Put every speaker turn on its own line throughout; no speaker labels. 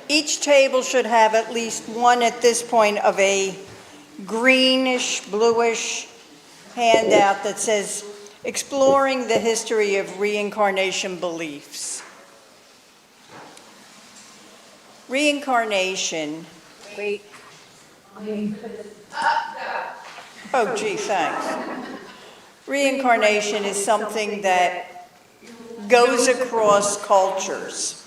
Each table should have at least one at this point of a greenish, bluish handout that says, Exploring the History of Reincarnation Beliefs. Reincarnation.
Wait.
Oh, gee, thanks. Reincarnation is something that goes across cultures.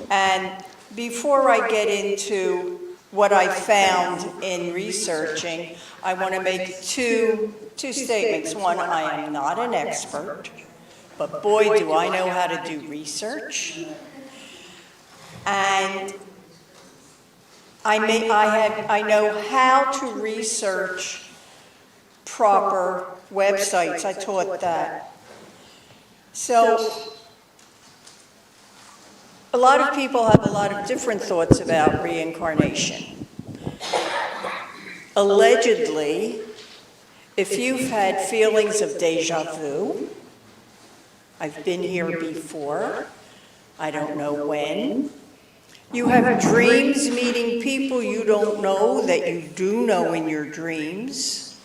And before I get into what I found in researching, I want to make two statements. One, I am not an expert, but boy, do I know how to do research. And I know how to research proper websites. I taught that. So a lot of people have a lot of different thoughts about reincarnation. Allegedly, if you've had feelings of deja vu, I've been here before, I don't know when. You have dreams meeting people you don't know that you do know in your dreams.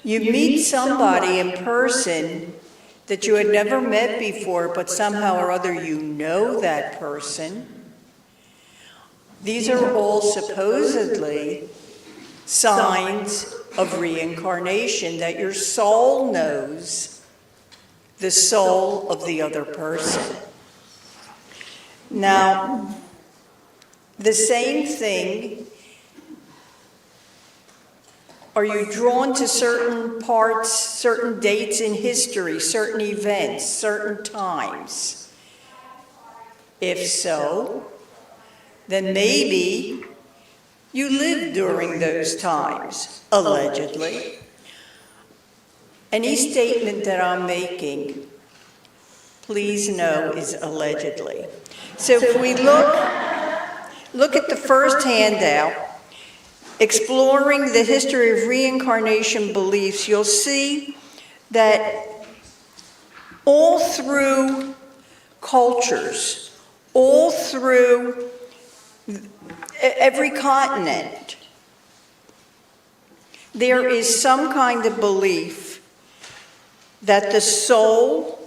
You meet somebody in person that you had never met before, but somehow or other you know that person. These are all supposedly signs of reincarnation, that your soul knows the soul of the other person. Now, the same thing, are you drawn to certain parts, certain dates in history, certain events, certain times? If so, then maybe you lived during those times, allegedly. Any statement that I'm making, please know, is allegedly. So if we look at the first handout, Exploring the History of Reincarnation Beliefs, you'll see that all through cultures, all through every continent, there is some kind of belief that the soul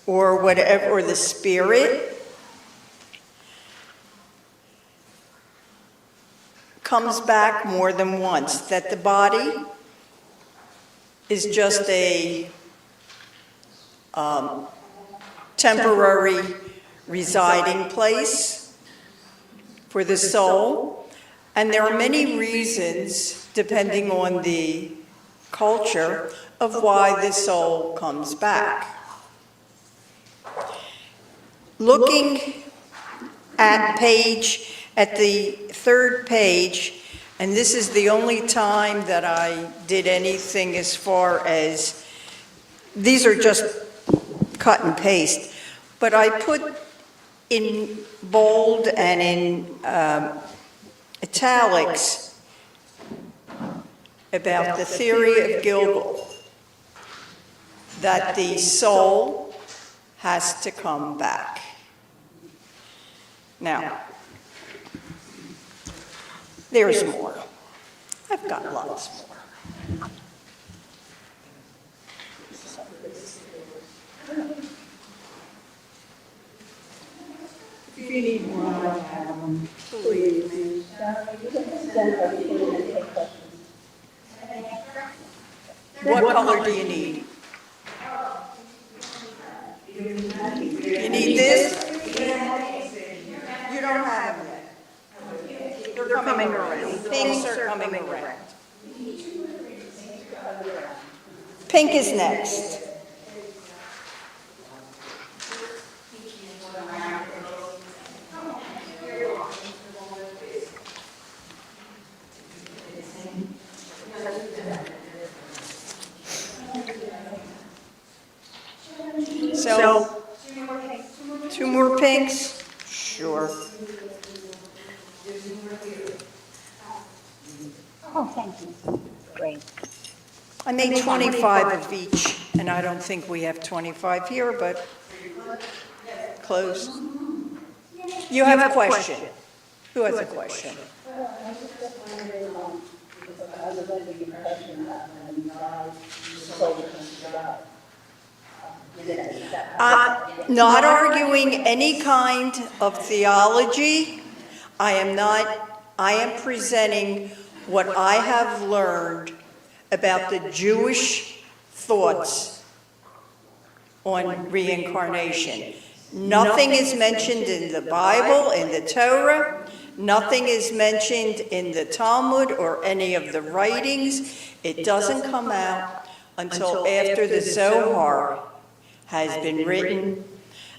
or whatever, or the spirit, comes back more than once, that the body is just a temporary residing place for the soul. And there are many reasons, depending on the culture, of why the soul comes back. Looking at the third page, and this is the only time that I did anything as far as, these are just cut and paste, but I put in bold and in italics about the theory of Gilgal, that the soul has to come back. Now, there's more. I've got lots more.
If you need more, I have them. Please.
What color do you need? You need this? You don't have them. They're coming around. Pinks are coming around. Pink is next. So, two more pinks? Sure.
Oh, thank you. Great.
I made 25 of each, and I don't think we have 25 here, but closed? You have a question? Who has a question?
I was just wondering, because I was under the impression that when you died, you sold it to God.
I'm not arguing any kind of theology. I am presenting what I have learned about the Jewish thoughts on reincarnation. Nothing is mentioned in the Bible, in the Torah. Nothing is mentioned in the Talmud or any of the writings. It doesn't come out until after the Zohar has been written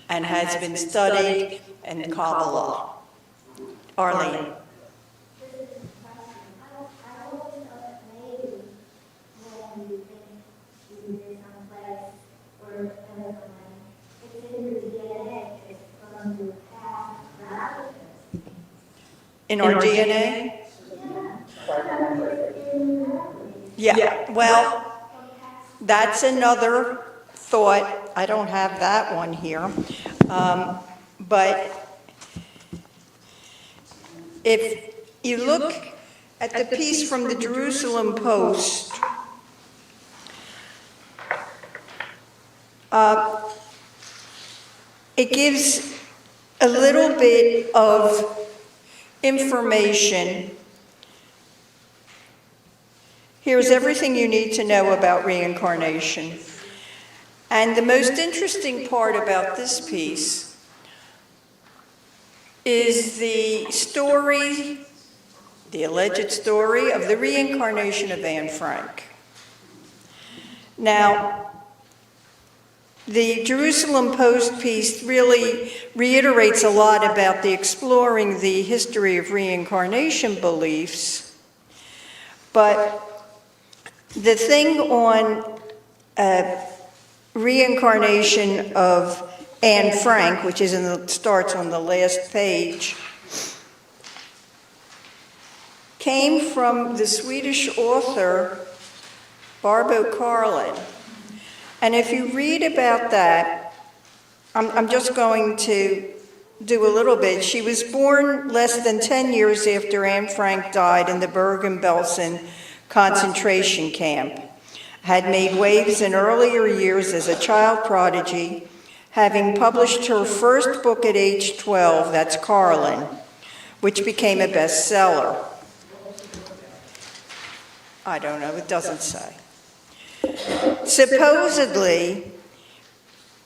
and has been studied in Kabbalah. Arlene. In our DNA? Yeah, well, that's another thought. I don't have that one here. But if you look at the piece from the Jerusalem Post, it gives a little bit of information. Here's everything you need to know about reincarnation. And the most interesting part about this piece is the story, the alleged story of the reincarnation of Anne Frank. Now, the Jerusalem Post piece really reiterates a lot about exploring the history of reincarnation beliefs, but the thing on reincarnation of Anne Frank, which starts on the last page, came from the Swedish author Barbro Karlin. And if you read about that, I'm just going to do a little bit. She was born less than 10 years after Anne Frank died in the Bergen-Belsen concentration camp. Had made waves in earlier years as a child prodigy, having published her first book at age 12, that's Carlin, which became a bestseller. I don't know, it doesn't say. Supposedly,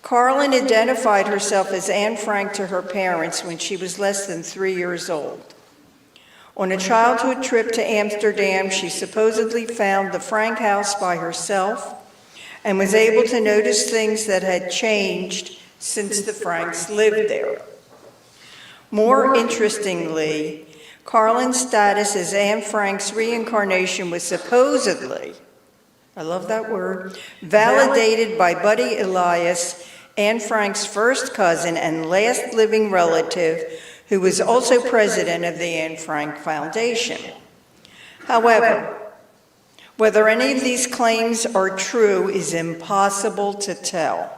Carlin identified herself as Anne Frank to her parents when she was less than 3 years old. On a childhood trip to Amsterdam, she supposedly found the Frank house by herself and was able to notice things that had changed since the Franks lived there. More interestingly, Carlin's status as Anne Frank's reincarnation was supposedly, I love that word, validated by Buddy Elias, Anne Frank's first cousin and last living relative, who was also president of the Anne Frank Foundation. However, whether any of these claims are true is impossible to tell.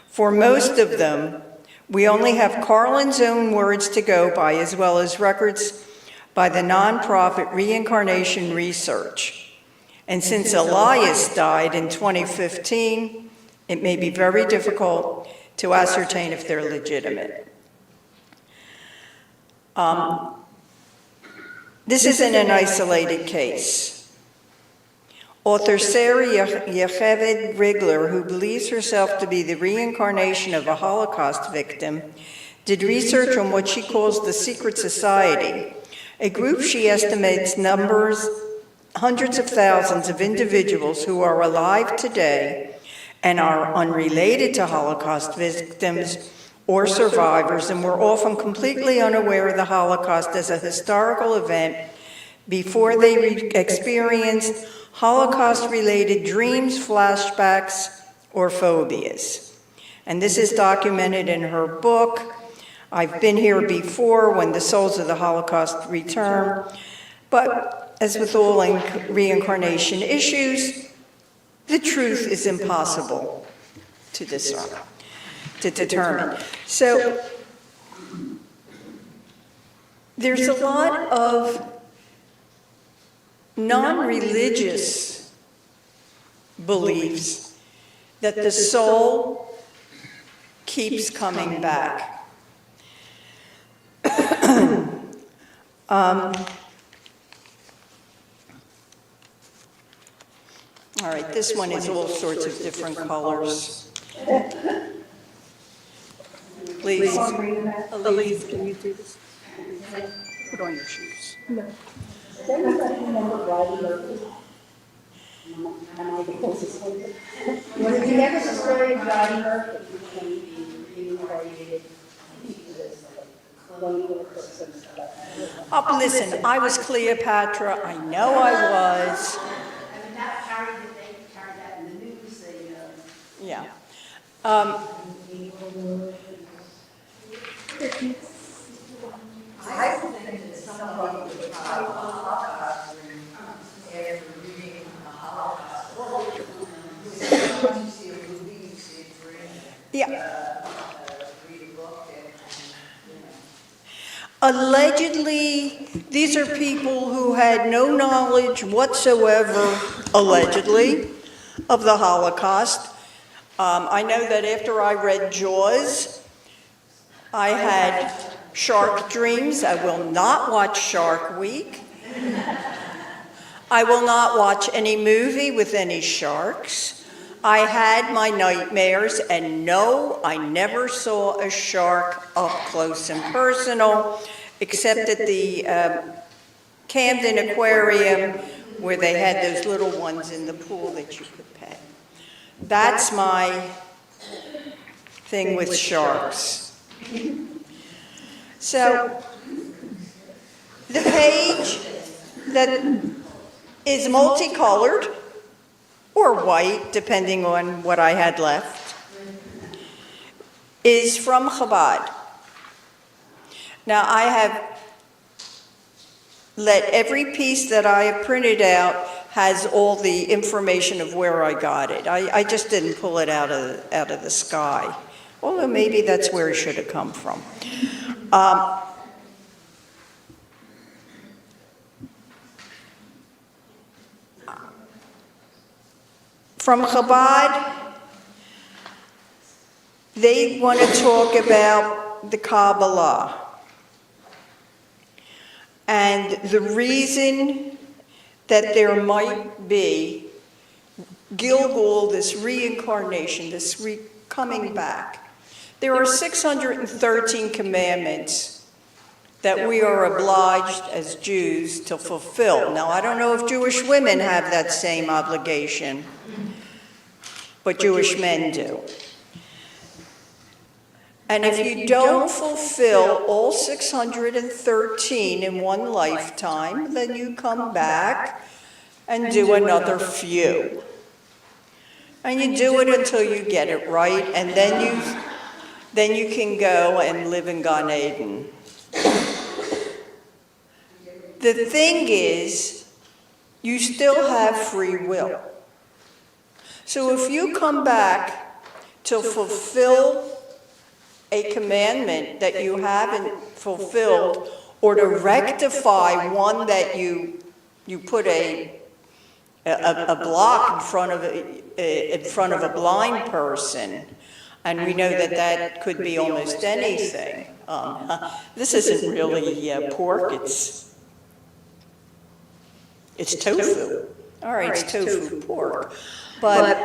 For most of them, we only have Carlin's own words to go by, as well as records by the nonprofit Reincarnation Research. And since Elias died in 2015, it may be very difficult to ascertain if they're legitimate. This isn't an isolated case. Author Sarah Yocheved Rigler, who believes herself to be the reincarnation of a Holocaust victim, did research on what she calls the Secret Society, a group she estimates numbers hundreds of thousands of individuals who are alive today and are unrelated to Holocaust victims or survivors, and were often completely unaware of the Holocaust as a historical event before they experienced Holocaust-related dreams, flashbacks, or phobias. And this is documented in her book, I've Been Here Before, When the Souls of the Holocaust Return. But as with all reincarnation issues, the truth is impossible to discern. to determine. So there's a lot of non-religious beliefs that the soul keeps coming back. All right, this one is all sorts of different colors. Please.
Elise, can you do this? Put on your shoes.
Does anybody remember Bridie Murphy? Am I the closest one? Was you never the story of Bridie Murphy? When he reincarnated this colonial person.
Oh, listen, I was Cleopatra, I know I was.
I mean, that carried, they carried that in the news, they,
Yeah.
I think that somebody would try the Holocaust after reading the Holocaust. Well, you see a movie, you see a dream,
Yeah.
read a book, and, you know.
Allegedly, these are people who had no knowledge whatsoever, allegedly, of the Holocaust. I know that after I read Jaws, I had shark dreams. I will not watch Shark Week. I will not watch any movie with any sharks. I had my nightmares, and no, I never saw a shark up close and personal, except at the Camden Aquarium, where they had those little ones in the pool that you could pet. That's my thing with sharks. So, the page that is multicolored, or white, depending on what I had left, is from Chabad. Now, I have let every piece that I have printed out has all the information of where I got it. I just didn't pull it out of the sky, although maybe that's where it should have come from. From Chabad, they want to talk about the Kabbalah. And the reason that there might be Gilgul, this reincarnation, this coming back. There are 613 commandments that we are obliged as Jews to fulfill. Now, I don't know if Jewish women have that same obligation, but Jewish men do. And if you don't fulfill all 613 in one lifetime, then you come back and do another few. And you do it until you get it right, and then you can go and live in Gan Eden. The thing is, you still have free will. So if you come back to fulfill a commandment that you haven't fulfilled, or to rectify one that you put a block in front of a blind person, and we know that that could be almost anything. This isn't really pork, it's tofu. All right, it's tofu pork. But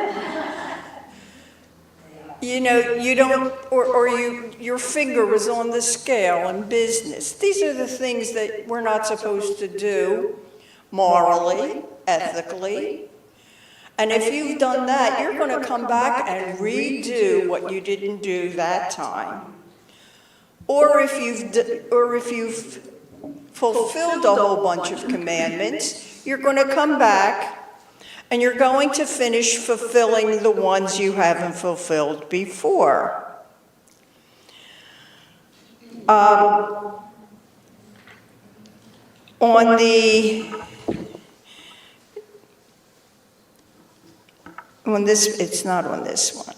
you know, you don't, or your finger was on the scale in business. These are the things that we're not supposed to do morally, ethically. And if you've done that, you're going to come back and redo what you didn't do that time. Or if you've fulfilled a whole bunch of commandments, you're going to come back and you're going to finish fulfilling the ones you haven't fulfilled before. It's not on this one.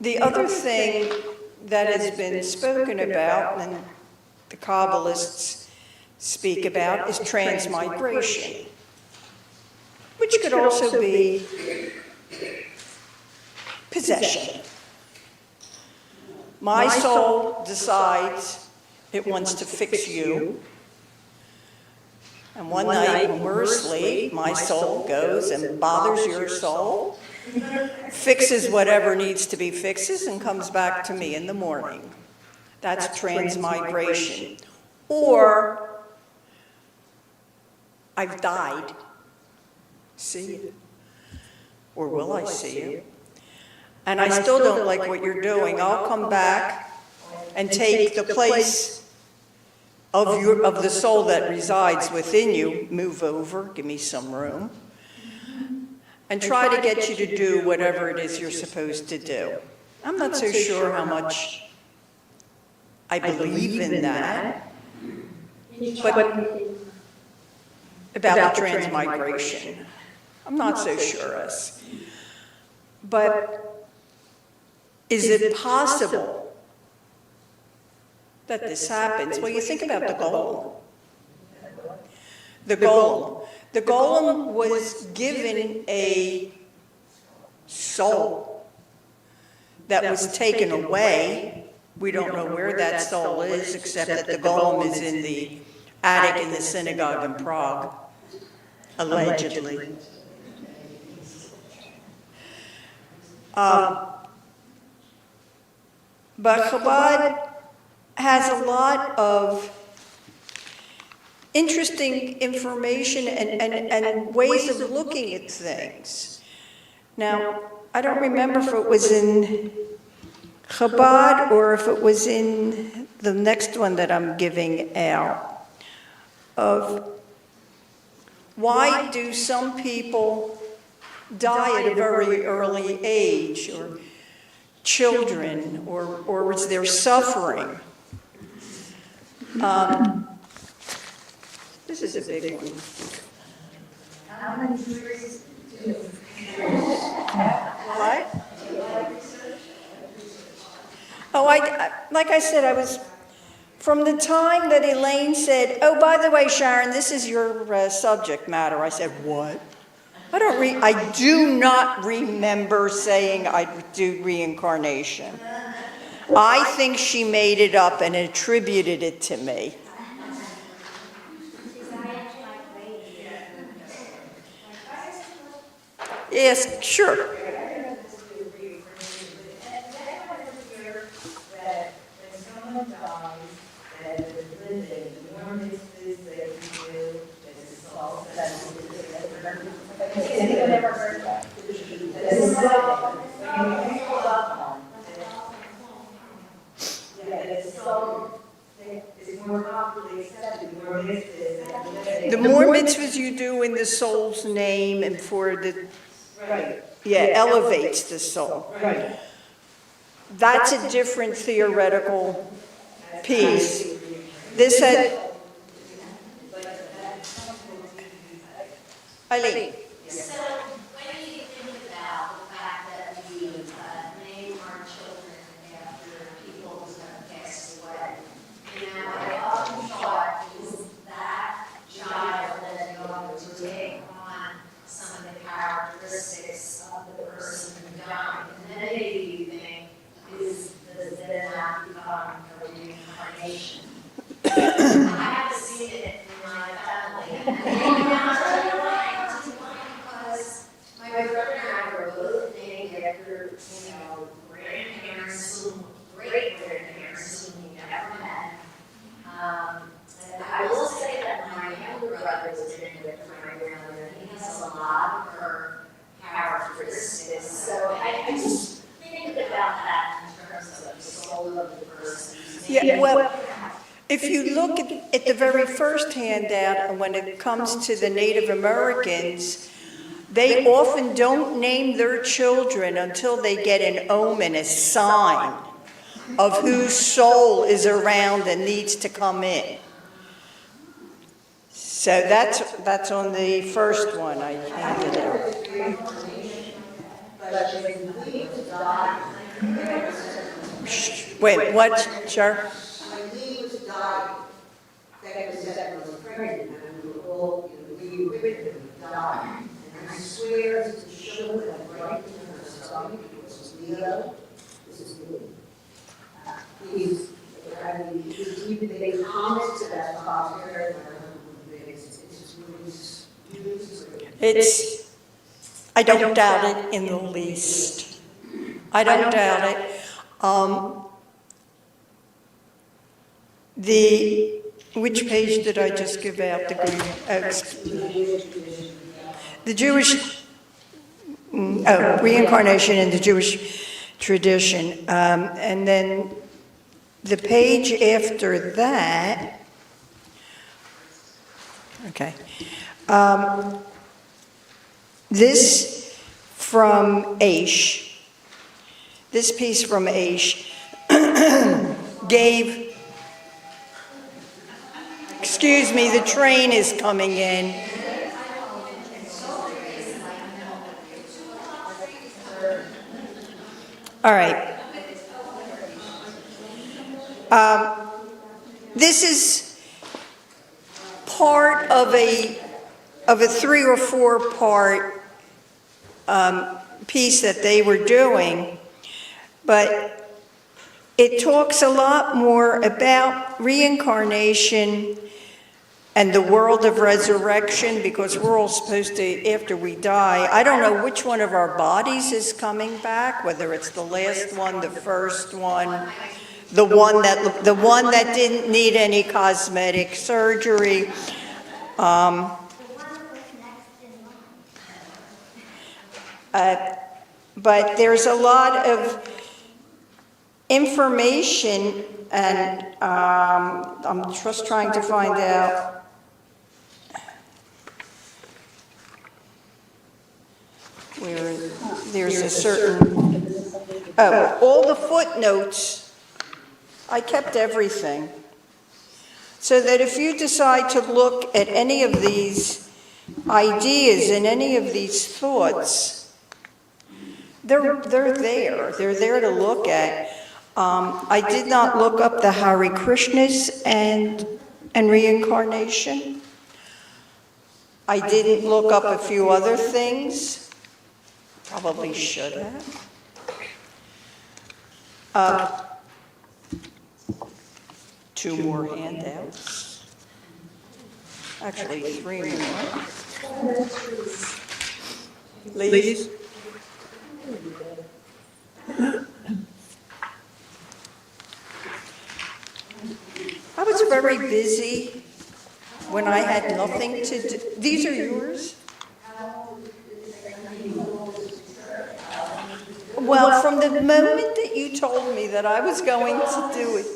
The other thing that has been spoken about, and the Kabbalists speak about, is transmigration, which could also be possession. My soul decides it wants to fix you, and one night when we're asleep, my soul goes and bothers your soul, fixes whatever needs to be fixed, and comes back to me in the morning. That's transmigration. Or, I've died. See you. Or will I see you? And I still don't like what you're doing. I'll come back and take the place of the soul that resides within you, move over, give me some room, and try to get you to do whatever it is you're supposed to do. I'm not so sure how much I believe in that, but about the transmigration, I'm not so sure as. But is it possible that this happens? Well, you think about the golem. The golem. The golem was given a soul that was taken away. We don't know where that soul is, except that the golem is in the attic in the synagogue in Prague, allegedly. But Chabad has a lot of interesting information and ways of looking at things. Now, I don't remember if it was in Chabad or if it was in the next one that I'm giving out, of why do some people die at a very early age, or children, or is there suffering? This is a big one.
How many years do
What? Oh, like I said, I was, from the time that Elaine said, oh, by the way, Sharon, this is your subject matter, I said, what? I do not remember saying I'd do reincarnation. I think she made it up and attributed it to me. Yes, sure.
Anyone ever heard of that?
The more mitzvahs you do in the soul's name and for the, elevates the soul.
Right.
That's a different theoretical piece. This had, Eileen.
So when you think about the fact that we name our children after people who have passed away, I often thought, is that child that going to take on some of the characteristics of the person who died? And then maybe you think, does that not become a reincarnation? I haven't seen it in my family. My brother and I were both named after, grandparents, great-grandparents whom we never met. And I will say that my younger brother was named after my grandmother, and he has a lot of her characteristics. So I just think about that in terms of the soul of the person.
Yeah, well, if you look at the very first handout, and when it comes to the Native Americans, they often don't name their children until they get an omen, a sign of whose soul is around and needs to come in. So that's on the first one I handed out.
But when we die,
Wait, what, Sure?
When he was dying, that was pregnant, and we were all, we were with him, he died. And I swear to show that right in her stomach, this is Leo, this is me. He's made comments about Father,
It's, I don't doubt it in the least. I don't doubt it. Which page did I just give out? The Jewish, reincarnation in the Jewish tradition. And then the page after that, okay. This from Aish, this piece from Aish gave, excuse me, the train is coming in. All right. This is part of a 3 or 4 part piece that they were doing, but it talks a lot more about reincarnation and the world of resurrection, because we're all supposed to, after we die, I don't know which one of our bodies is coming back, whether it's the last one, the first one, the one that didn't need any cosmetic surgery. But there's a lot of information, and I'm just trying to find out. Where there's a certain, all the footnotes, I kept everything. So that if you decide to look at any of these ideas and any of these thoughts, they're there. They're there to look at. I did not look up the Hare Krishnas and reincarnation. I didn't look up a few other things. Probably should have. 2 more handouts. Actually, 3 more. Ladies? I was very busy when I had nothing to do. These are yours? Well, from the moment that you told me that I was going to do it.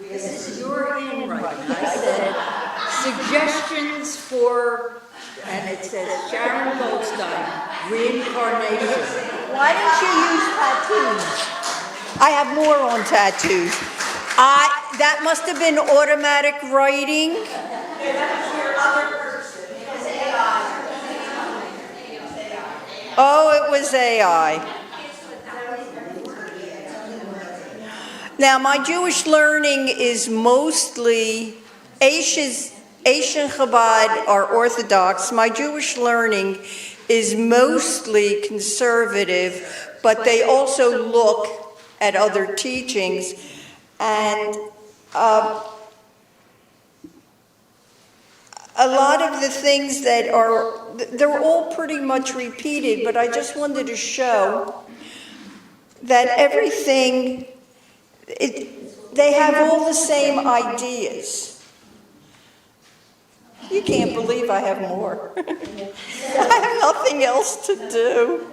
This is your handwriting. I said, suggestions for, and it says Sharon Perlstein, reincarnation.
Why don't you use tattoos? I have more on tattoos. That must have been automatic writing. Oh, it was AI. Now, my Jewish learning is mostly, Asian Chabad are Orthodox. My Jewish learning is mostly conservative, but they also look at other teachings. And a lot of the things that are, they're all pretty much repeated, but I just wanted to show that everything, they have all the same ideas. You can't believe I have more. I have nothing else to do.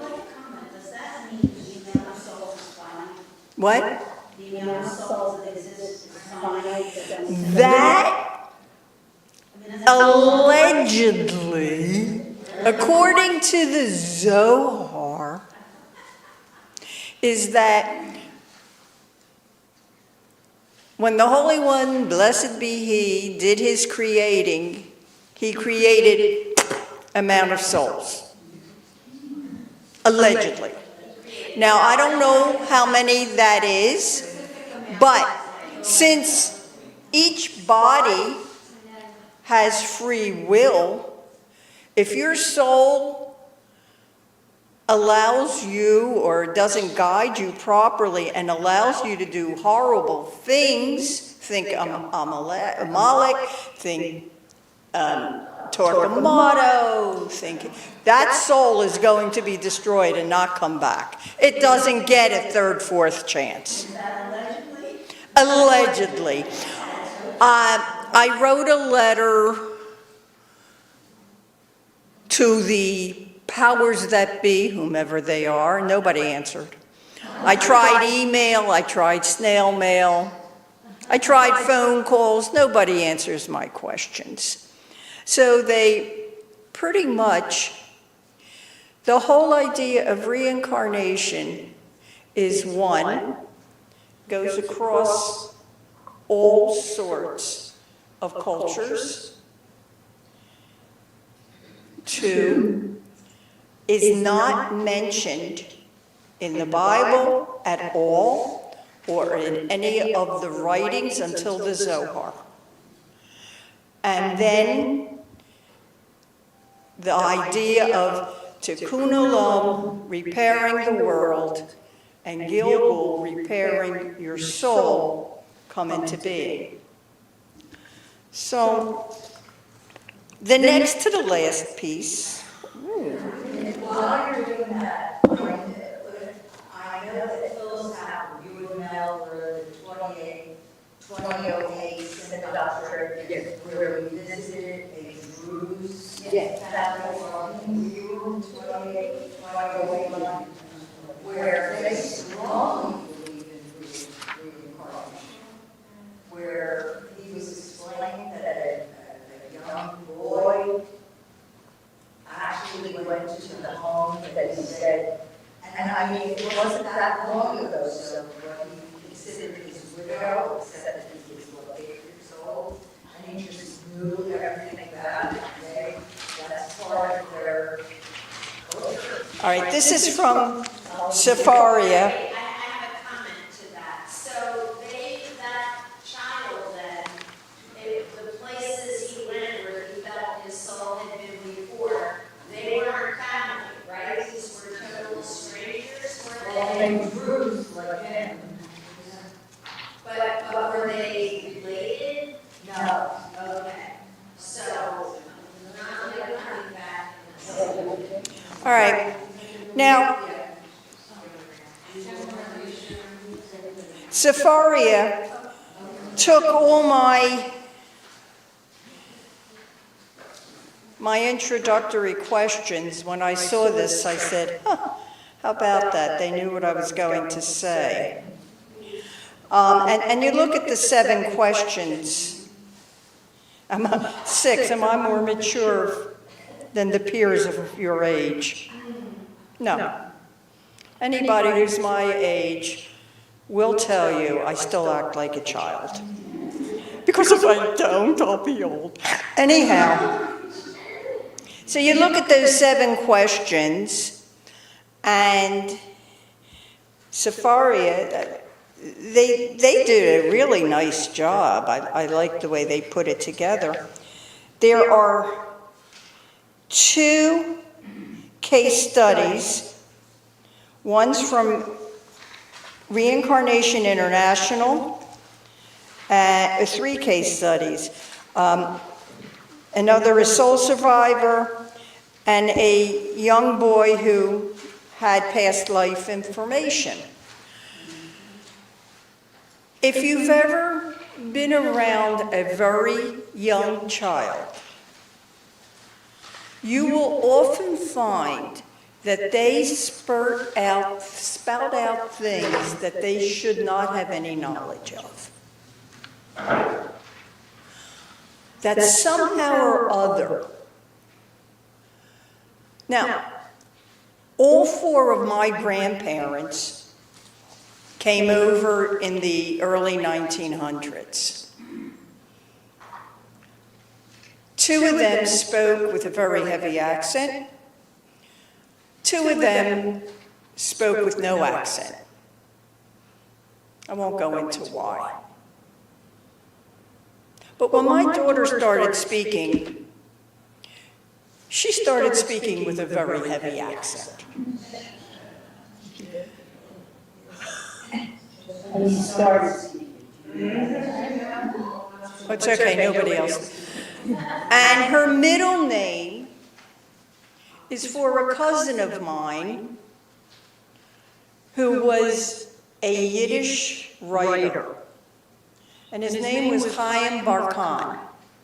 Does that mean the amount of souls is finite?
What?
The amount of souls that exist is finite?
That allegedly, according to the Zohar, is that when the Holy One, blessed be He, did His creating, He created amount of souls. Allegedly. Now, I don't know how many that is, but since each body has free will, if your soul allows you or doesn't guide you properly and allows you to do horrible things, think Amalek, think Torquemada, think that soul is going to be destroyed and not come back. It doesn't get a third, fourth chance. Allegedly. I wrote a letter to the powers that be, whomever they are. Nobody answered. I tried email, I tried snail mail, I tried phone calls. Nobody answers my questions. So they pretty much, the whole idea of reincarnation is one, goes across all sorts of cultures. Two, is not mentioned in the Bible at all or in any of the writings until the Zohar. And then the idea of tikkun olam, repairing the world, and Gilgul, repairing your soul, come into being. So, the next to the last piece.
While you're doing that, I know that Phyllis Howard, you would know where the 2008 synagogue trip, where we visited a Druze family from you in 2008, where they strongly believe in reincarnation, where he was explaining that a young boy actually went to the home that he said, and I mean, it wasn't that long ago, so what he considered his widow, except that he was what, 8 years old, and he just knew everything about it today. That's part of their culture.
All right, this is from Sepharia.
I have a comment to that. So that child then, the places he went where he felt his soul had been before, they weren't family, right? These were total strangers, were
They
they?
grew like him.
But were they related?
No.
Okay. So, not coming back in the
All right, now, Sepharia took all my introductory questions. When I saw this, I said, huh, how about that? They knew what I was going to say. And you look at the 7 questions. I'm 6. Am I more mature than the peers of your age? No. Anybody who's my age will tell you I still act like a child. Because if I don't, I'll be old. Anyhow, so you look at those 7 questions, and Sepharia, they did a really nice job. I like the way they put it together. There are 2 case studies. One's from Reincarnation International, 3 case studies. Another is Soul Survivor, and a young boy who had past life information. If you've ever been around a very young child, you will often find that they spout out things that they should not have any knowledge of. That somehow or other. Now, all 4 of my grandparents came over in the early 1900s. 2 of them spoke with a very heavy accent. 2 of them spoke with no accent. I won't go into why. But when my daughter started speaking, she started speaking with a very heavy accent.
And he started speaking.
It's okay, nobody else. And her middle name is for a cousin of mine who was a Yiddish writer. And his name was Chaim Barkan.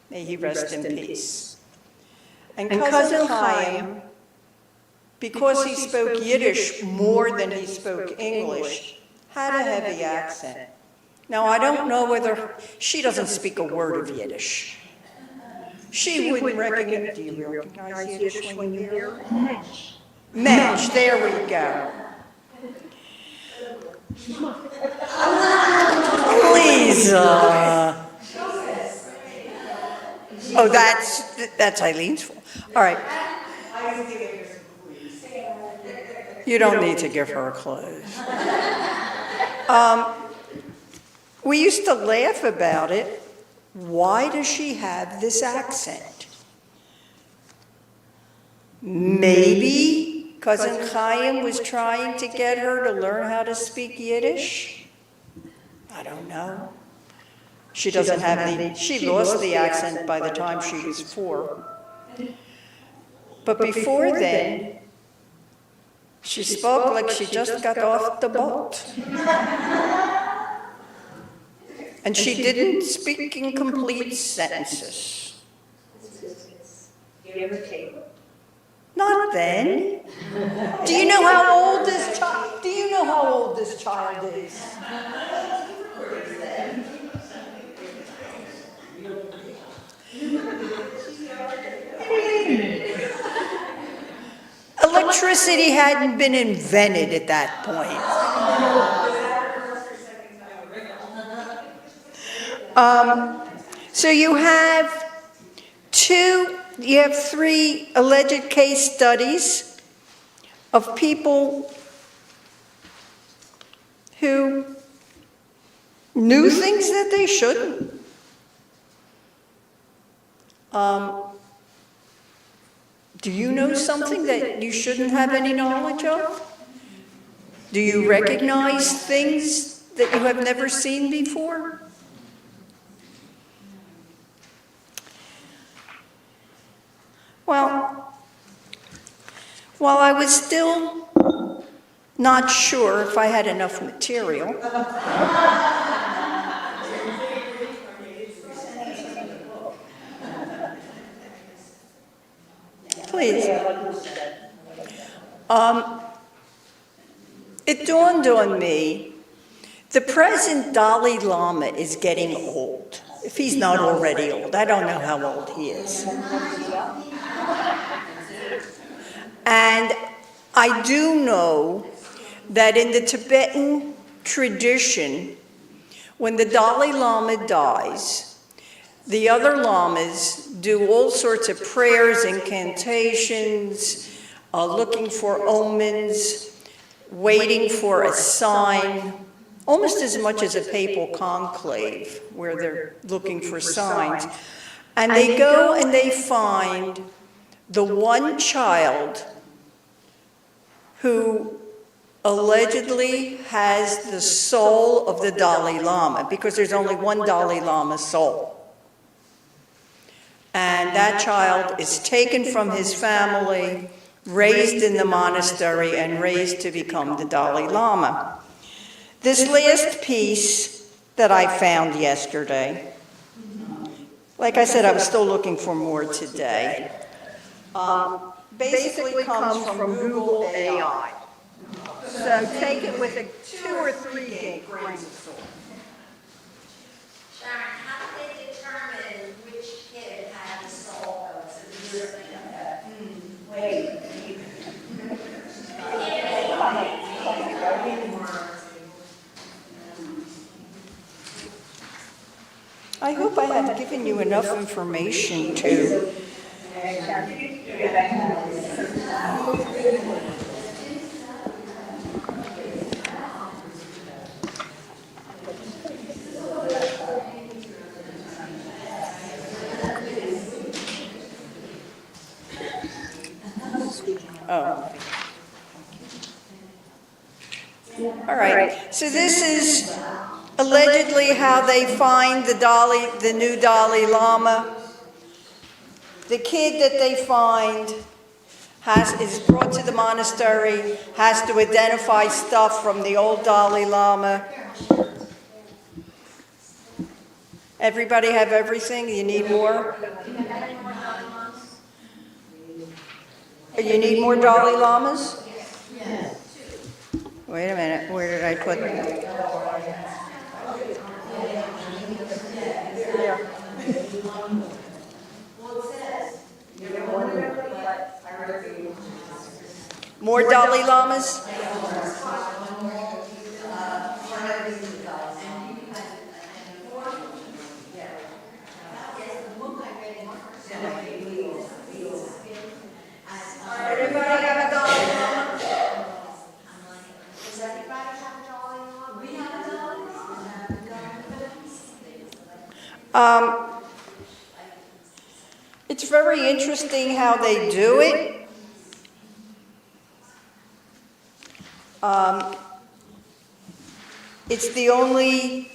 May he rest in peace. And cousin Chaim, because he spoke Yiddish more than he spoke English, had a heavy accent. Now, I don't know whether, she doesn't speak a word of Yiddish. She wouldn't recognize, do you recognize Yiddish when you hear it? Mensch, there we go. Please, oh, that's Eileen's fault. All right. You don't need to give her clothes. We used to laugh about it. Why does she have this accent? Maybe Cousin Chaim was trying to get her to learn how to speak Yiddish? I don't know. She doesn't have any, she lost the accent by the time she was 4. But before then, she spoke like she just got off the boat. And she didn't speak in complete sentences. Not then. Do you know how old this child? Do you know how old this child is? Electricity hadn't been invented at that point. So you have 3 alleged case studies of people who knew things that they shouldn't. Do you know something that you shouldn't have any knowledge of? Do you recognize things that you have never seen before? Well, while I was still not sure if I had enough material, please. It dawned on me, the present Dalai Lama is getting old. If he's not already old, I don't know how old he is. And I do know that in the Tibetan tradition, when the Dalai Lama dies, the other lamas do all sorts of prayers, incantations, looking for omens, waiting for a sign, almost as much as a papal conclave, where they're looking for signs. And they go and they find the one child who allegedly has the soul of the Dalai Lama, because there's only one Dalai Lama soul. And that child is taken from his family, raised in the monastery, and raised to become the Dalai Lama. This last piece that I found yesterday, like I said, I was still looking for more today, basically comes from Google AI. So take it with a 2 or 3 grain of salt.
Sharon, how do they determine which kid had the soul of the
Wait.
I hope I have given you enough information to. Oh. All right, so this is allegedly how they find the new Dalai Lama. The kid that they find is brought to the monastery, has to identify stuff from the old Dalai Lama. Everybody have everything? You need more? You need more Dalai Lamas? Wait a minute, where did I put them? More Dalai Lamas? Everybody have a Dalai Lama?
Does everybody have a Dalai Lama? We have a Dalai Lama.
It's very interesting how they do it. It's the only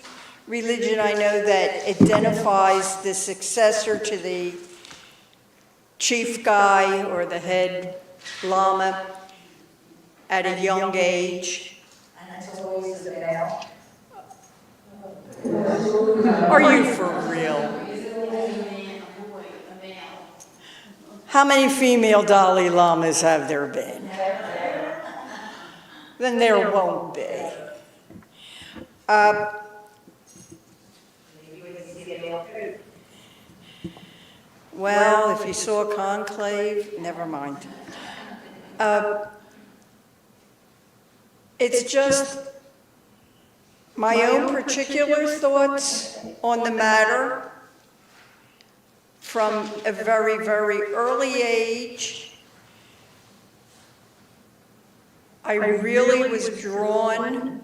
religion I know that identifies the successor to the chief guy or the head lama at a young age.
And it's always the male.
Are you for real? How many female Dalai Lamas have there been? Then there won't be. Well, if you saw Conclave, never mind. It's just my own particular thoughts on the matter from a very, very early age. I really was drawn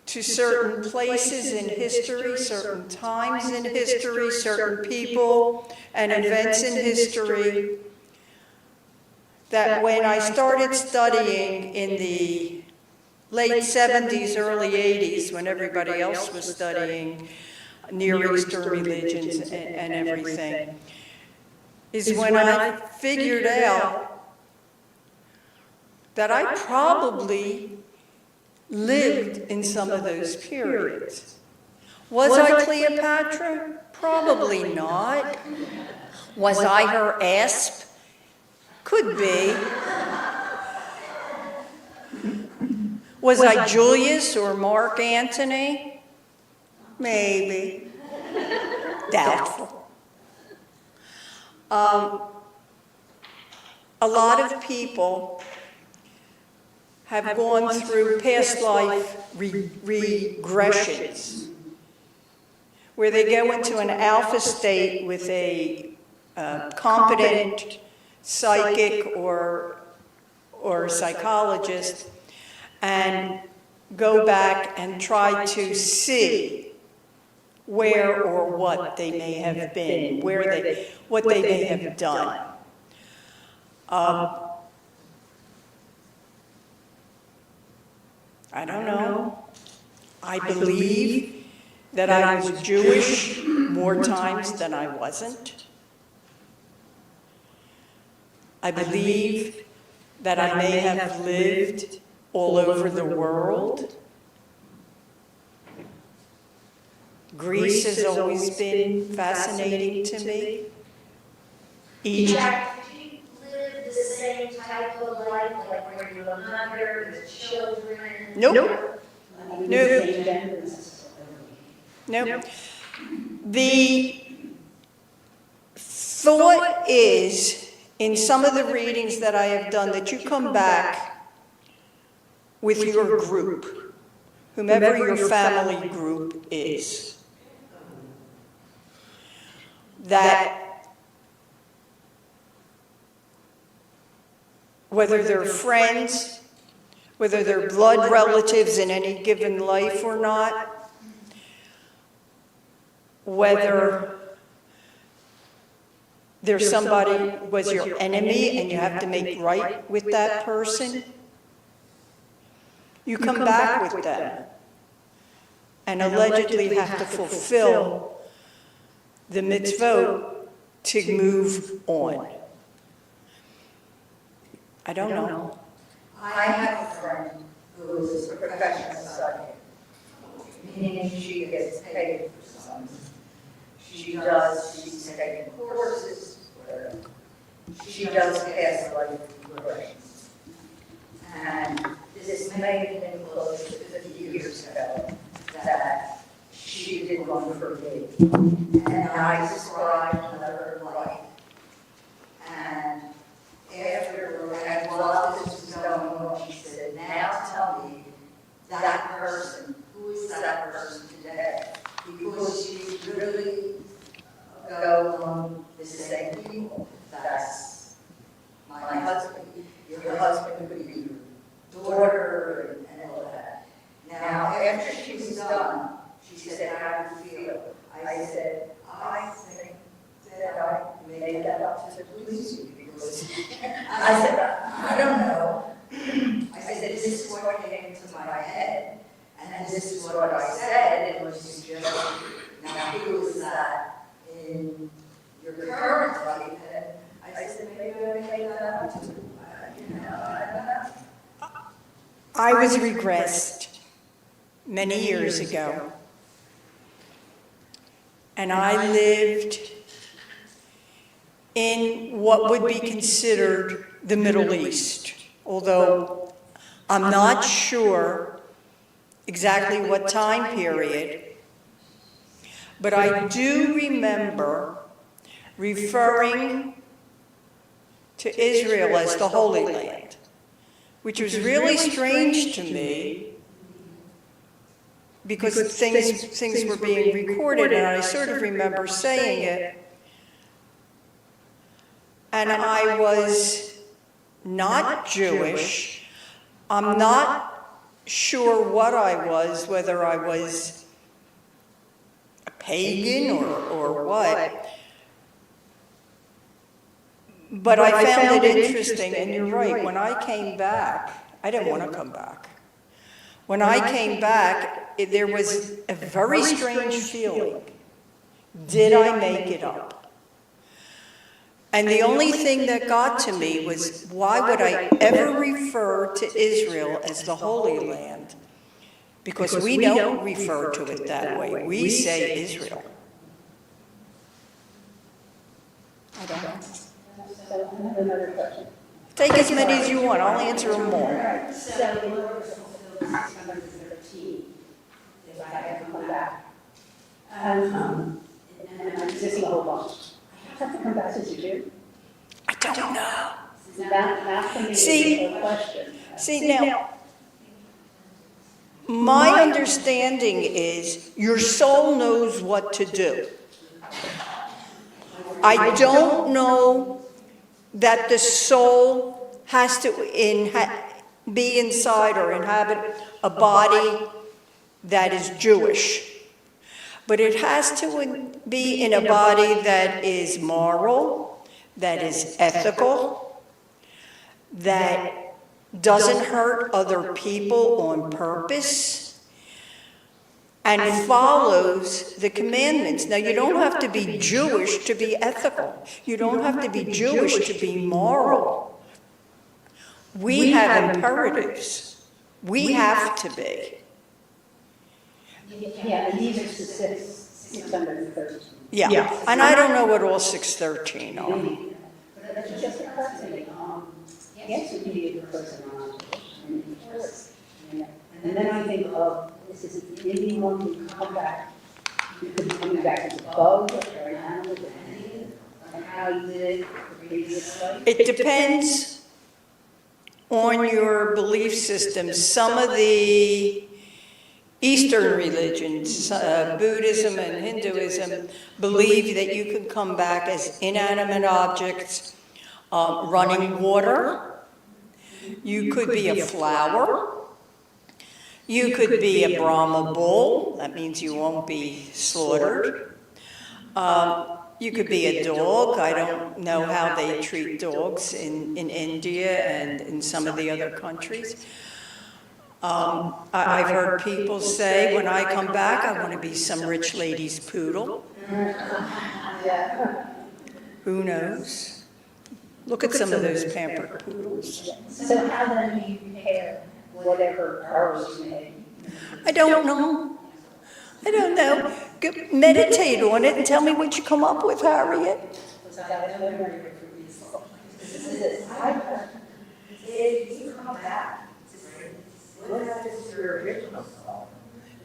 to certain places in history, certain times in history, certain people and events in history, that when I started studying in the late 70s, early 80s, when everybody else was studying Near Eastern religions and everything, is when I figured out that I probably lived in some of those periods. Was I Cleopatra? Probably not. Was I her asp? Could be. Was I Julius or Mark Antony? Maybe. Doubtful. A lot of people have gone through past life regressions, where they go into an alpha state with a competent psychic or psychologist, and go back and try to see where or what they may have been, what they may have done. I don't know. I believe that I was Jewish more times than I wasn't. I believe that I may have lived all over the world. Greece has always been fascinating to me. Egypt.
Did you live the same type of life, like where you were a mother with children?
Nope. Nope. The thought is, in some of the readings that I have done, that you come back with your group, whomever your family group is. That whether they're friends, whether they're blood relatives in any given life or not, whether there's somebody was your enemy and you have to make right with that person, you come back with them and allegedly have to fulfill the mitzvot to move on. I don't know.
I have a friend who is a professional psychic, meaning she gets paid for something. She's taking courses, whatever. She does past life regressions. And this may have been close to 50 years ago that she did one for me. And I described another life. And and while this was going on, she said, now tell me that person, who is that person today? Because she really go on the same people. That's my husband. Your husband could be your daughter and all that. Now, after she was done, she said, how do you feel? I said, I think that I made that up to please you. Because I said, I don't know. I said, this is what came into my head. And this is what I said. It was just, now who was that in your current life? And I said, maybe I made that up to you know, I don't know.
I was regressed many years ago, and I lived in what would be considered the Middle East, although I'm not sure exactly what time period, but I do remember referring to Israel as the Holy Land, which was really strange to me because things were being recorded, and I sort of remember saying it. And I was not Jewish. I'm not sure what I was, whether I was a pagan or what. But I found it interesting, and you're right, when I came back, I didn't want to come back. When I came back, there was a very strange feeling. Did I make it up? And the only thing that got to me was, why would I ever refer to Israel as the Holy Land? Because we don't refer to it that way. We say Israel. I don't know.
So I have another question.
Take as many as you want. I'll answer them all.
Alright, so in order to fulfill September 13, if I had to come back, and I'm missing a whole bunch. I have to come back as a Jew?
I don't know.
That for me is a question.
See, now, my understanding is your soul knows what to do. I don't know that the soul has to be inside or inhabit a body that is Jewish. But it has to be in a body that is moral, that is ethical, that doesn't hurt other people on purpose, and follows the commandments. Now, you don't have to be Jewish to be ethical. You don't have to be Jewish to be moral. We have imperatives. We have to be.
Yeah, and these are specific 613.
Yeah, and I don't know what all 613 are.
But that just occurred to me. Yes, you can be a person on and then I think of, this is anyone who come back, you could come back as a bug or an animal, and how you did the previous life.
It depends on your belief system. Some of the Eastern religions, Buddhism and Hinduism, believe that you can come back as inanimate objects, running water. You could be a flower. You could be a Brahma bull. That means you won't be slaughtered. You could be a dog. I don't know how they treat dogs in India and in some of the other countries. I've heard people say, when I come back, I want to be some rich lady's poodle. Who knows? Look at some of those pampered poodles.
So how then do you compare whatever ours may?
I don't know. I don't know. Meditate on it and tell me what you come up with, Harriet.
If you come back, what is your original soul?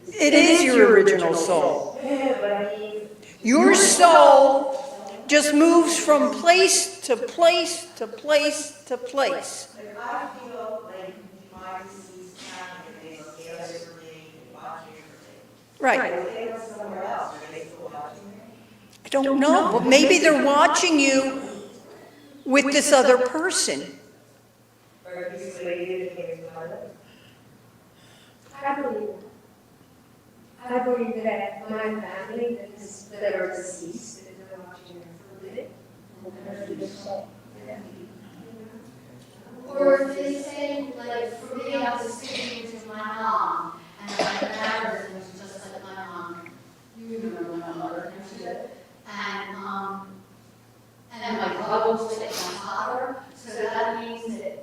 It is your original soul.
Yeah, but I mean,
Your soul just moves from place to place to place to place.
if I feel like my deceased family, they look after me, watching me,
Right.
if they go somewhere else, are they still watching me?
I don't know, but maybe they're watching you with this other person.
Or if you say you didn't get to my life?
I believe that my family that are deceased, that are watching for a bit.
Or if they say, like, for me, I was speaking to my mom, and my grandmother was just like my mom. You remember my mother, don't you? And my brother was like my father, so that means that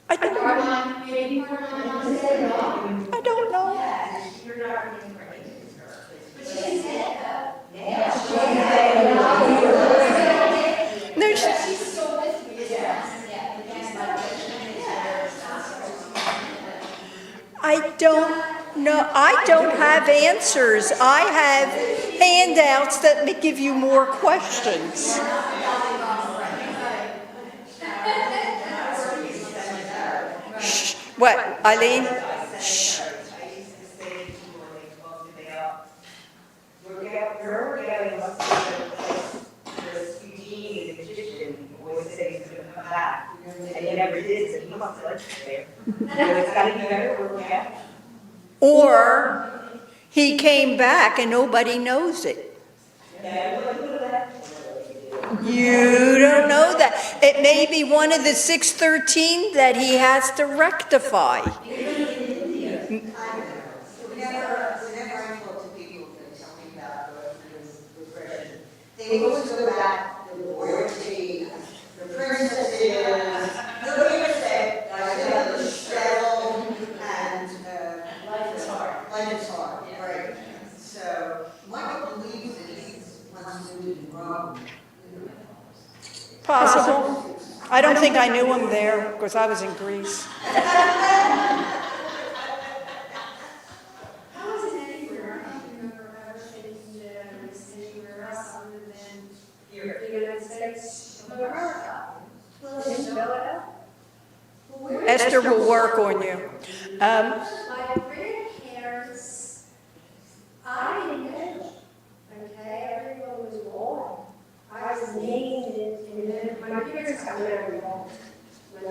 I don't know.
maybe part of my mom's dead.
I don't know.
Yeah,
You're not reincarnated in her.
but she's dead
Yeah.
There's,
though. She's still with me. Yeah.
I don't know. I don't have answers. I have handouts that may give you more questions. Shh. What, Eileen? Shh.
I used to say to people when they talked about, you're getting this Eugene, the magician, always said he's going to come back. And he never did, so he must have left you there. So it's got to be better work out.
Or he came back and nobody knows it. You don't know that. It may be one of the 613 that he has to rectify.
Whenever I talk to people that tell me about this regression, they always go back to the royalty, the princesses, the music, the shell, and life is hard. Life is hard, right? So Michael believes that he's once lived in Rome.
Possible. I don't think I knew him there because I was in Greece.
How is it anywhere? I don't remember ever thinking that I was anywhere else other than the United States of America. In Philadelphia.
Esther will work on you.
My grandparents, I didn't know them, okay? Everyone was born. I was named and then my parents got married. My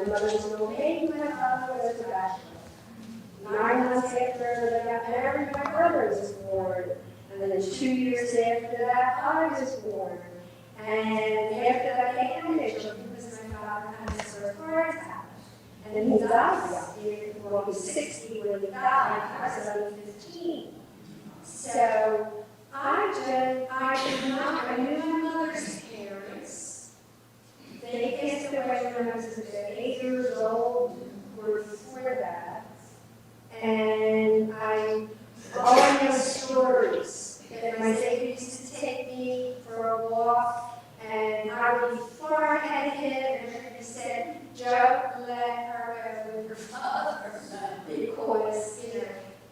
mother was an old maid, my father was a bachelor. 9 months after they got married, my brother was born. And then 2 years after that, I was born. And after that, they had no children because my father had a stroke heart attack. And then he died young. Well, he was 60 when he died. I was only 15. So I knew my mother's parents. They passed away when I was 8 years old or before that. And all I know is stories. That my dad used to take me for a walk, and I would be far ahead of him, and he said, "Joe, let her go with her father," because,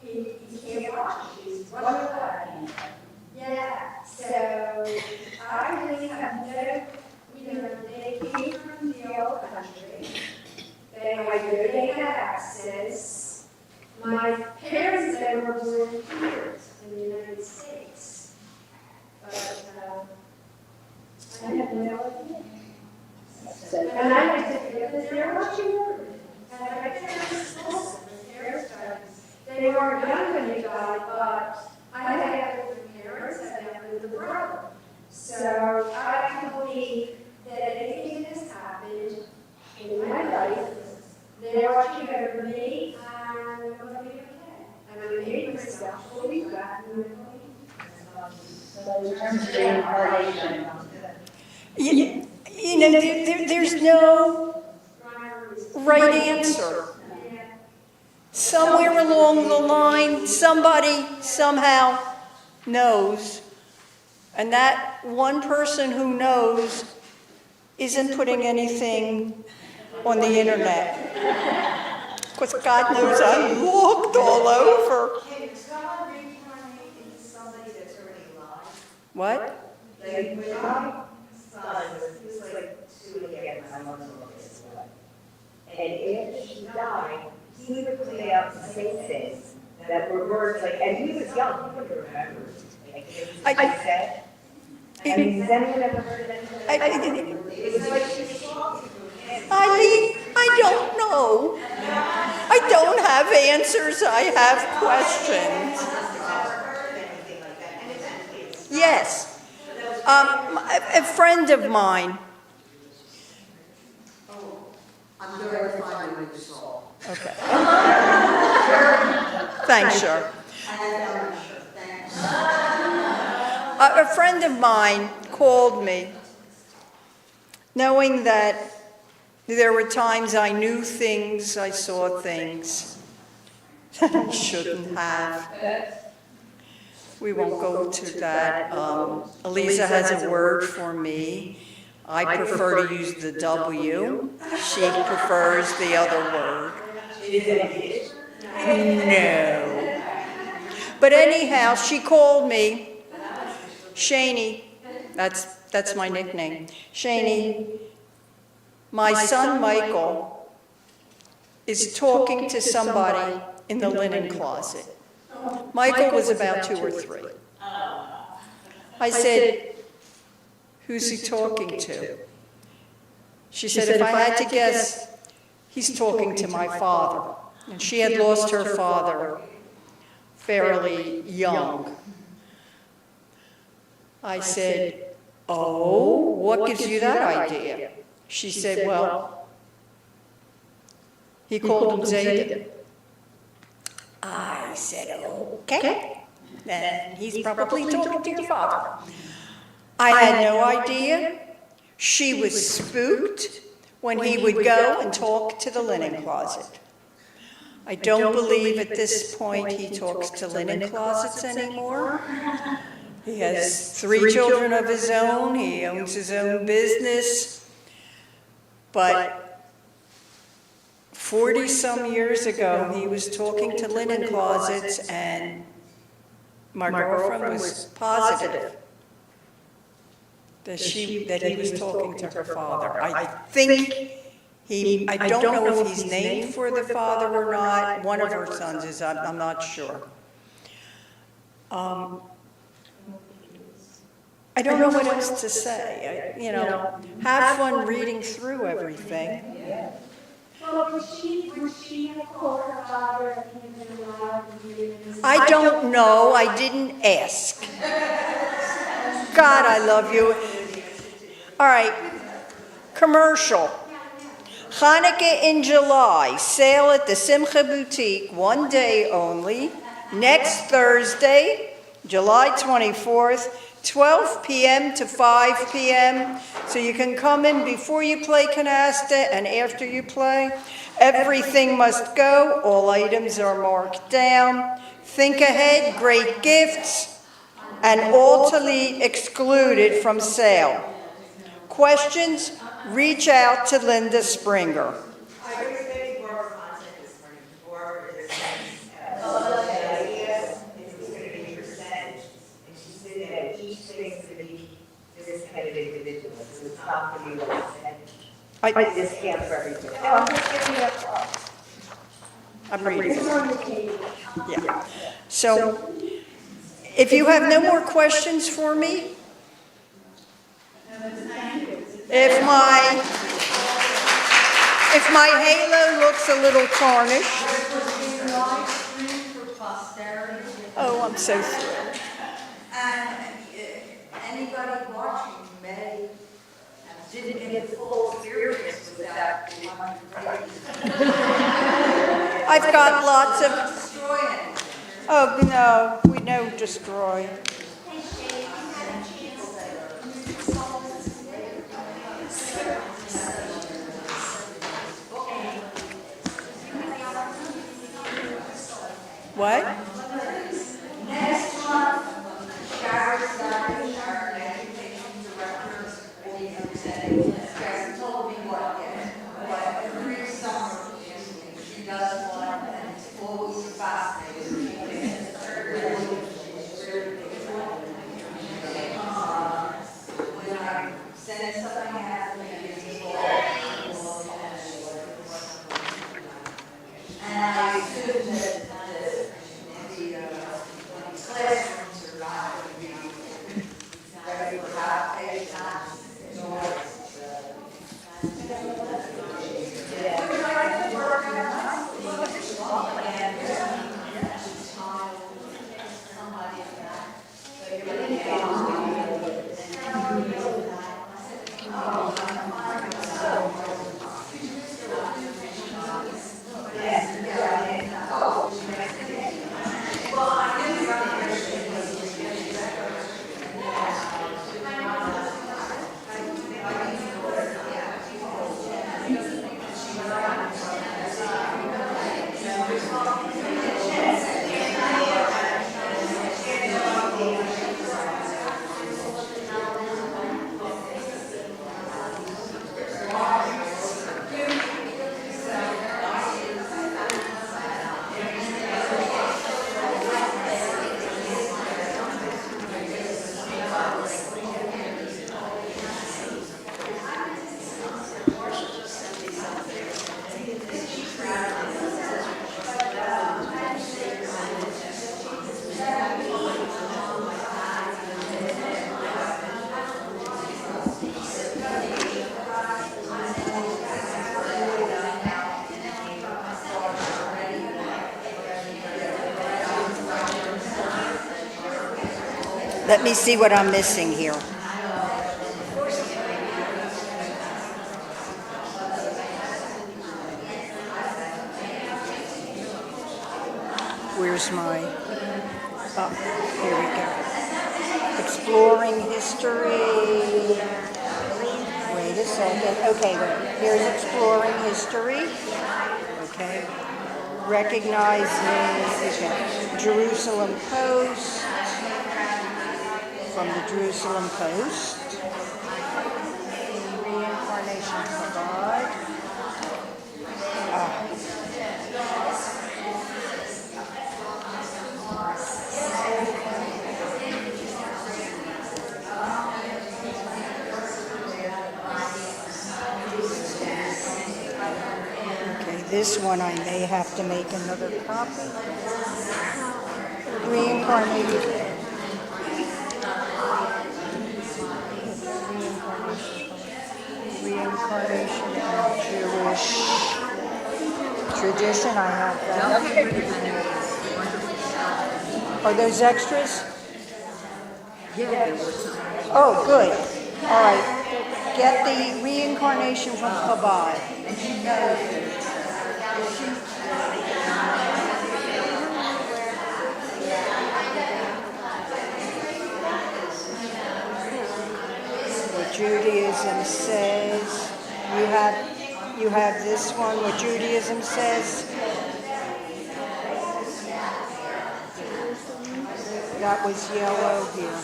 he can't watch her. She's one away. Yeah, so I really have no, they came from the old country. I know they had access. My parents then were born here in the United States. But I have no idea. And I like to feel that they're watching over me. And my parents also, my parents died. They weren't young when they died, but I had older parents, I had older brother. So I they're watching over me, and I'm gonna be okay. And I'm gonna hate myself, believe that, and
So in terms of reincarnation,
You know, there's no right answer. Somewhere along the line, somebody somehow knows, and that one person who knows isn't putting anything on the internet. Because God knows I looked all over.
Can someone reincarnate into somebody that's already alive?
What?
Like, when my son was like 2 again, my mother was alive. And after she died, he would play out the same things that were words like, and he was young, he wouldn't remember. Like, I said. I mean, has anyone ever heard of anything? It was like she was talking to him.
Eileen, I don't know. I don't have answers, I have questions. Yes. A friend of mine.
I'm verifying what you saw.
Okay. Thanks, sir.
I'm sure, thanks.
A friend of mine called me, knowing that there were times I knew things, I saw things that I shouldn't have. We won't go to that. Elisa has a word for me. I prefer to use the W. She prefers the other word. No. But anyhow, she called me, Janie, that's my nickname. Janie, my son Michael is talking to somebody in the linen closet. Michael was about 2 or 3. I said, who's he talking to? She said, if I had to guess, he's talking to my father. And she had lost her father fairly young. I said, oh, what gives you that idea? She said, well, he called him Zayden. I said, okay, then he's probably talking to your father. I had no idea. She was spooked when he would go and talk to the linen closet. I don't believe at this point he talks to linen closets anymore. He has 3 children of his own. He owns his own business. But 40-some years ago, he was talking to linen closets, and my girlfriend was positive that he was talking to her father. I think I don't know if he's named for the father or not. One of her sons is, I'm not sure. I don't know what else to say. Have fun reading through everything.
Well, would she have called her father if he was alive?
I don't know. I didn't ask. God, I love you. All right. Commercial. Hanukkah in July. Sale at the Simcha Boutique. 1 day only. Next Thursday, July 24th. 12 p.m. to 5 p.m. So you can come in before you play canasta and after you play. Everything must go. All items are marked down. Think ahead, great gifts, and all to be excluded from sale. Questions? Reach out to Linda Springer.
I was getting more content this morning before this it was going to be percentage. And she said that each thing's going to be this kind of individual. So it's not going to be like I discount for everything. No, I'm just giving you
I'm reading. Yeah. So, if you have no more questions for me, if my halo looks a little tarnished, oh, I'm so thrilled.
And anybody watching may didn't get the full experience without the
I've got lots of,
Destroy it.
oh, no, we know destroy. What?
Next month, Sharon's our education director, will be presenting. Sharon told me what every summer she does one, and it's always fascinating. When I send something out, and I assume that the classrooms are not going to be ready for that.
Let me see what I'm missing here. Where's my, oh, here we go. Exploring history. Wait a second. Okay, wait. Here's exploring history. Okay. Recognizing, okay, Jerusalem Post. From the Jerusalem Post. Reincarnation of God. Okay, this one I may have to make another copy. Reincarnation. Reincarnation of Jewish tradition. I have that. Are those extras? Oh, good. All right. Get the reincarnation from Chabad. What Judaism says. You have this one, what Judaism says. That was yellow here.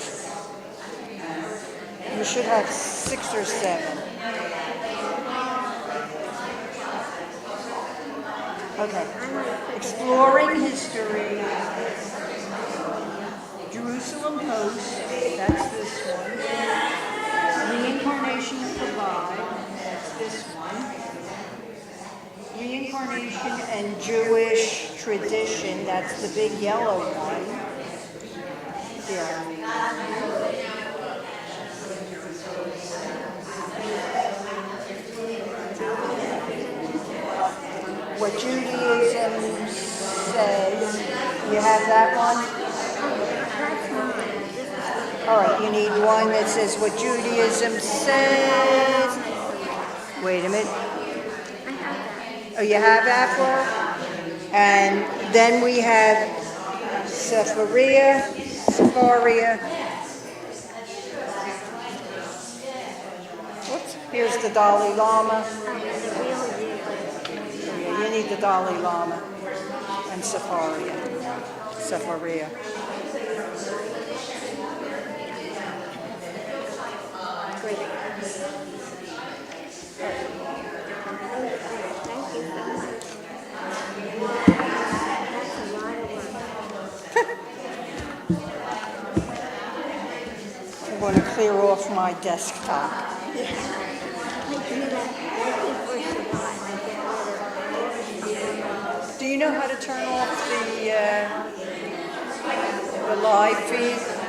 You should have 6 or 7. Okay. Exploring history. Jerusalem Post. That's this one. Reincarnation of Chabad. That's this one. Reincarnation and Jewish tradition. That's the big yellow one. Here. What Judaism says. You have that one? All right, you need one that says what Judaism says. Wait a minute. Oh, you have that one? And then we have Sepharia. Whoops, here's the Dalai Lama. Yeah, you need the Dalai Lama and Sepharia. I'm going to clear off my desktop. Do you know how to turn off the live feed?